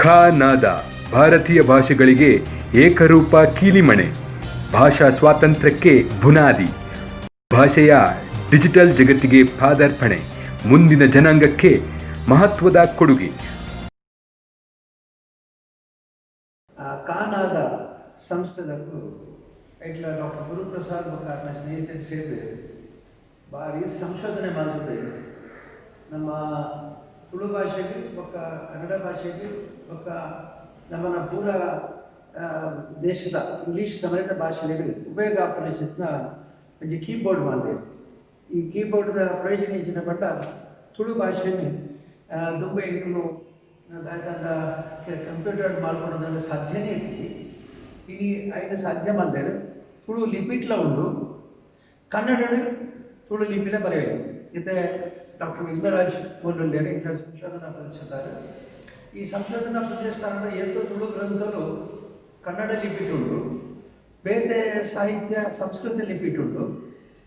ಖಾನಾದ ಭಾರತೀಯ ಭಾಷೆಗಳಿಗೆ ಏಕರೂಪ ಕೀಲಿಮಣೆ, ಭಾಷಾ ಸ್ವಾತಂತ್ರ್ಯಕ್ಕೆ ಬುನಾದಿ, ಭಾಷೆಯ ಡಿಜಿಟಲ್ ಜಗತ್ತಿಗೆ ಪಾದಾರ್ಪಣೆ, ಮುಂದಿನ ಜನಾಂಗಕ್ಕೆ ಮಹತ್ವದ ಕೊಡುಗೆ. ಕಾನಾದ ಸಂಸ್ಥೆದಕ್ಕೂ ಇಟ್ಲ ಡಾಕ್ಟರ್ ಗುರುಪ್ರಸಾದ್ ಬೊಕ್ಕ ಸ್ನೇಹಿತರು ಸೇರಿ ಭಾರಿ ಸಂಶೋಧನೆ ಮಾಡ್ತಿದ್ದೆ. ನಮ್ಮ ತುಳು ಭಾಷೆಗೆ ಬೊಕ್ಕ ಕನ್ನಡ ಭಾಷೆಗೆ ಬೊಕ್ಕ ನಮ್ಮನ ಪೂರ ದೇಶದ ಇಂಗ್ಲೀಷ್ ಸಮೇತ ಭಾಷೆಗಳಿಗೆ ಉಪಯೋಗ ಆಪರೇಷನ್ನ ಒಂದು ಕೀಬೋರ್ಡ್ ಮಾಡಿದೆ. ಈ ಕೀಬೋರ್ಡ್ನ ಪ್ರಯೋಜನ ಹೆಚ್ಚಿನ ಪಟ್ಟ ತುಳು ಭಾಷೆಯನ್ನು ದುಂಬೆ ಇಂಕಲು ದಾಯಕಂಡ ಕಂಪ್ಯೂಟರ್ ಮಾಡ್ಕೊಡೋದಂದ್ರೆ ಸಾಧ್ಯನೇ ಇರ್ತಿತ್ತು. ಇനി അതിന് സാധ്യമല്ല. ತುಳು ಲಿಪಿಟ್ಲ ಉಂಡು, ಕನ್ನಡ ತುಳು ಲಿಪಿಲ ಬರೆಯೋದು. ಇದು ಡಾಕ್ಟರ್ ವಿಘ್ನರಾಜ್ ಬೋರ್ಡಲ್ಲೇರು ఇక్కడ ಸಂಶೋಧನಾ ಪ್ರತಿಷ್ಠಾನ. ಈ ಸಂಶೋಧನಾ ಪ್ರತಿಷ್ಠಾನದ ಏತು ತುಳು ಗ್ರಂಥಗಳು ಕನ್ನಡ ಲಿಪಿಟುಂಡು, ಬೇರೆ ಸಾಹಿತ್ಯ ಸಂಸ್ಕೃತ ಲಿಪಿಟುಂಡು.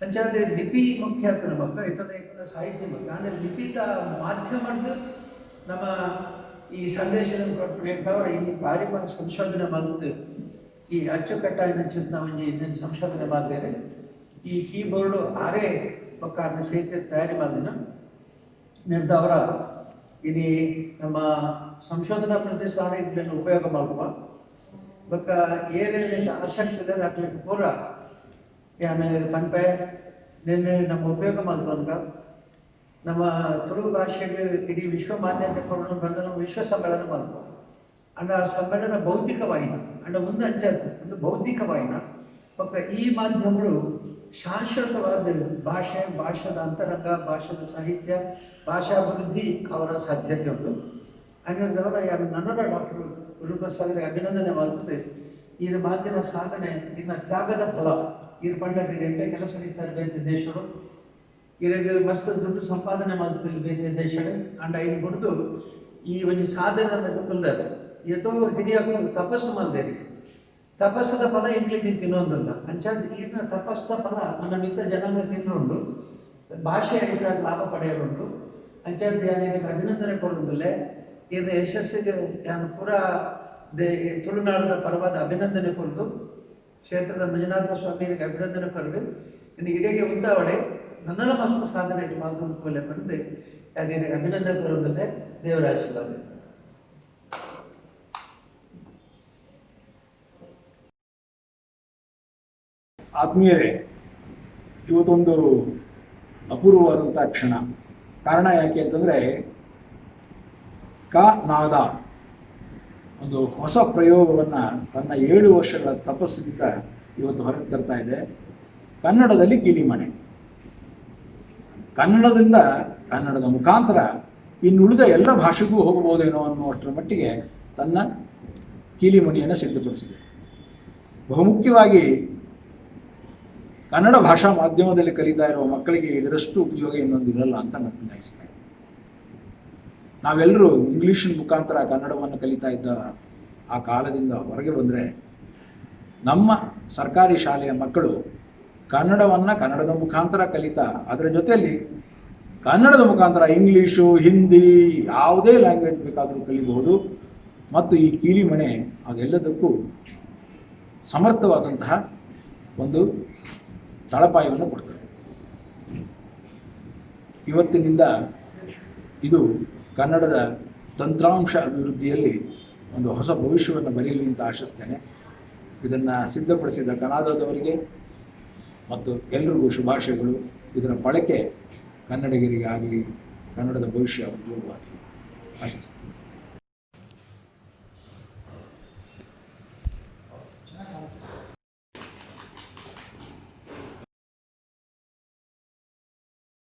ಅಂಚಾದ ಲಿಪಿ ಮುಖ್ಯ ಆಗ್ತದೆ ಮಕ್ಕ ಇತರ ಸಾಹಿತ್ಯ ಮಕ್ಕ ಅಂದರೆ ಲಿಪಿತ ಮಾಧ್ಯಮದ ನಮ್ಮ ಈ ಸಂದೇಶದ ಕೊಟ್ಟು ಇಲ್ಲಿ ಭಾರಿ ಸಂಶೋಧನೆ ಮಾಡಿದ್ದು. ಈ ಅಚ್ಚುಕಟ್ಟಾಗಿ ನಾವು ಇನ್ನೊಂದು ಸಂಶೋಧನೆ ಮಾಡಿದ್ದೇವೆ. ಈ ಕೀಬೋರ್ಡು ಆರೇ ಪಕ್ಕ ಸಾಹಿತ್ಯ ತಯಾರಿ ಮಾಡಿದ ನಿರ್ಧಾರ ಇಲ್ಲಿ ನಮ್ಮ ಸಂಶೋಧನಾ ಪ್ರತಿಷ್ಠಾನ ಇದನ್ನು ಉಪಯೋಗ ಮಾಡುವ ಬೊಕ್ಕ ಏನೇನಿಂದ ಆಸಕ್ತಿ ಇದೆ ಹಾಕ್ಲಿಕ್ಕೆ ಪೂರ ಆಮೇಲೆ ಪಂಪೆ ನಿನ್ನೆ ನಮ್ಮ ಉಪಯೋಗ ಮಾಡ್ತಂಗ ನಮ್ಮ ತುಳು ಭಾಷೆಗೆ ಇಡೀ ವಿಶ್ವ ಮಾನ್ಯತೆ ಕೊಡೋಣ ಬಂದ ನಾವು ವಿಶ್ವ ಸಮ್ಮೇಳನ ಮಾಡುವ ಅಂಡ ಆ ಸಮ್ಮೇಳನ ಭೌತಿಕವಾಯಿನ ಅಂಡ ಮುಂದೆ ಅಂಚದ್ದು ಒಂದು ಭೌತಿಕವಾಯಿನ ಪಕ್ಕ ಈ ಮಾಧ್ಯಮಗಳು ಶಾಶ್ವತವಾದ ಭಾಷೆ, ಭಾಷೆದ ಅಂತರಂಗ, ಭಾಷೆದ ಸಾಹಿತ್ಯ, ಭಾಷಾಭಿವೃದ್ಧಿ ಅವರ ಸಾಧ್ಯತೆ ಉಂಟು. ಹಂಗಂದವರ ನನ್ನರ ಡಾಕ್ಟರ್ ಗುರುಪ್ರಸಾದ್ಗೆ ಅಭಿನಂದನೆ ಮಾಡ್ತದೆ. ಈ ಮಾತಿನ ಸಾಧನೆ ಇನ್ನು ತ್ಯಾಗದ ಫಲ. ಈ ಪಂಡಕ್ಕೆ ಕೆಲಸ ನಿಂತಾರೆ ಬೇರೆ ದೇಶಗಳು, ಇದಕ್ಕೆ ಮಸ್ತ್ ದುಡ್ಡು ಸಂಪಾದನೆ ಮಾಡ್ತಿಲ್ಲ ಬೇರೆ ದೇಶಗಳು. ಅಂಡ ಇಲ್ಲಿ ಬಿಡ್ದು ಈ ಒಂದು ಸಾಧನೆ ಕುಲ್ದಾರೆ ಎತ್ತೋ ಹಿರಿಯ ತಪಸ್ಸು ಮಾಡಿದೆ. ತಪಸ್ಸದ ಫಲ ಇಂಗ್ಲಿಗೆ ತಿನ್ನೋದಿಲ್ಲ. ಅಂಚಾದ ಈಗಿನ ತಪಸ್ಸದ ಫಲ ನನ್ನ ಮಿತ್ತ ಜನಾಂಗ ತಿನ್ನೋಂಡು, ಭಾಷೆ ಇದರಲ್ಲಿ ಲಾಭ ಪಡೆಯೋರುಂಟು. ಅಂಚಾದ ಇದಕ್ಕೆ ಅಭಿನಂದನೆ ಕೊಡೋದಿಲ್ಲ. ಇದರ ಯಶಸ್ಸಿಗೆ ನಾನು ಪೂರ ತುಳುನಾಡದ ಪರವಾದ ಅಭಿನಂದನೆ ಕೊಡೋದು, ಕ್ಷೇತ್ರದ ಮಂಜುನಾಥ ಸ್ವಾಮಿಗೆ ಅಭಿನಂದನೆ ಕೊಡೋದು. ಇನ್ನು ಇಡೀಗೆ ಉದ್ದಾವಡೆ ನನ್ನೆಲ್ಲ ಮಸ್ತ್ ಸಾಧನೆ ಮಾತುಕೊಳ್ಳೆ ಪಡೆದು ಯಾರಿಗೆ ಅಭಿನಂದನೆ ಕೊಡೋದಿಲ್ಲ. ದೇವರ ಆಶೀರ್ವಾದ. ಆತ್ಮೀಯರೇ, ಇವತ್ತೊಂದು ಅಪೂರ್ವವಾದಂಥ ಕ್ಷಣ. ಕಾರಣ ಯಾಕೆ ಅಂತಂದರೆ, ನಾದ ಒಂದು ಹೊಸ ಪ್ರಯೋಗವನ್ನು ತನ್ನ 7 ವರ್ಷಗಳ ತಪಸ್ಸಿನಿಂದ ಇವತ್ತು ಹೊರಗೆ ತರ್ತಾ ಇದೆ. ಕನ್ನಡದಲ್ಲಿ ಕೀಲಿಮಣೆ. ಕನ್ನಡದ ಮುಖಾಂತರ ಇನ್ನುಳಿದ ಎಲ್ಲ ಭಾಷೆಗೂ ಹೋಗಬಹುದೇನೋ ಅನ್ನುವಷ್ಟರ ಮಟ್ಟಿಗೆ ತನ್ನ ಕೀಲಿಮಣಿಯನ್ನು ಸಿದ್ಧಪಡಿಸಿದೆ. ಬಹುಮುಖ್ಯವಾಗಿ ಕನ್ನಡ ಭಾಷಾ ಮಾಧ್ಯಮದಲ್ಲಿ ಕಲಿತಾ ಇರುವ ಮಕ್ಕಳಿಗೆ ಇದರಷ್ಟು ಉಪಯೋಗ ಇನ್ನೊಂದಿರಲ್ಲ ಅಂತ ನಾನು ಭಾವಿಸ್ತೇನೆ. ನಾವೆಲ್ಲರೂ ಇಂಗ್ಲೀಷಿನ ಮುಖಾಂತರ ಕನ್ನಡವನ್ನು ಕಲಿತಾ ಇದ್ದ ಆ ಕಾಲದಿಂದ ಹೊರಗೆ ಬಂದರೆ, ನಮ್ಮ ಸರ್ಕಾರಿ ಶಾಲೆಯ ಮಕ್ಕಳು ಕನ್ನಡವನ್ನು ಕನ್ನಡದ ಮುಖಾಂತರ ಕಲಿತಾ, ಅದರ ಜೊತೆಯಲ್ಲಿ ಕನ್ನಡದ ಮುಖಾಂತರ ಇಂಗ್ಲೀಷು, ಹಿಂದಿ, ಯಾವುದೇ ಲ್ಯಾಂಗ್ವೇಜ್ ಬೇಕಾದರೂ ಕಲಿಬಹುದು. ಮತ್ತು ಈ ಕೀಲಿಮಣೆ ಅದೆಲ್ಲದಕ್ಕೂ ಸಮರ್ಥವಾದಂತಹ ಒಂದು ತಳಪಾಯವನ್ನು ಕೊಡ್ತದೆ. ಇವತ್ತಿನಿಂದ ಇದು ಕನ್ನಡದ ತಂತ್ರಾಂಶ ಅಭಿವೃದ್ಧಿಯಲ್ಲಿ ಒಂದು ಹೊಸ ಭವಿಷ್ಯವನ್ನು ಬರೆಯಲಿ ಅಂತ ಆಶಿಸ್ತೇನೆ. ಇದನ್ನು ಸಿದ್ಧಪಡಿಸಿದ ಕನ್ನಡದವರಿಗೆ ಮತ್ತು ಎಲ್ರಿಗೂ ಶುಭಾಶಯಗಳು. ಇದರ ಬಳಕೆ ಕನ್ನಡಿಗರಿಗೆ ಆಗಲಿ, ಕನ್ನಡದ ಭವಿಷ್ಯ ಉದ್ಯೋಗವಾಗಲಿ ಆಶಿಸ್ತೇನೆ.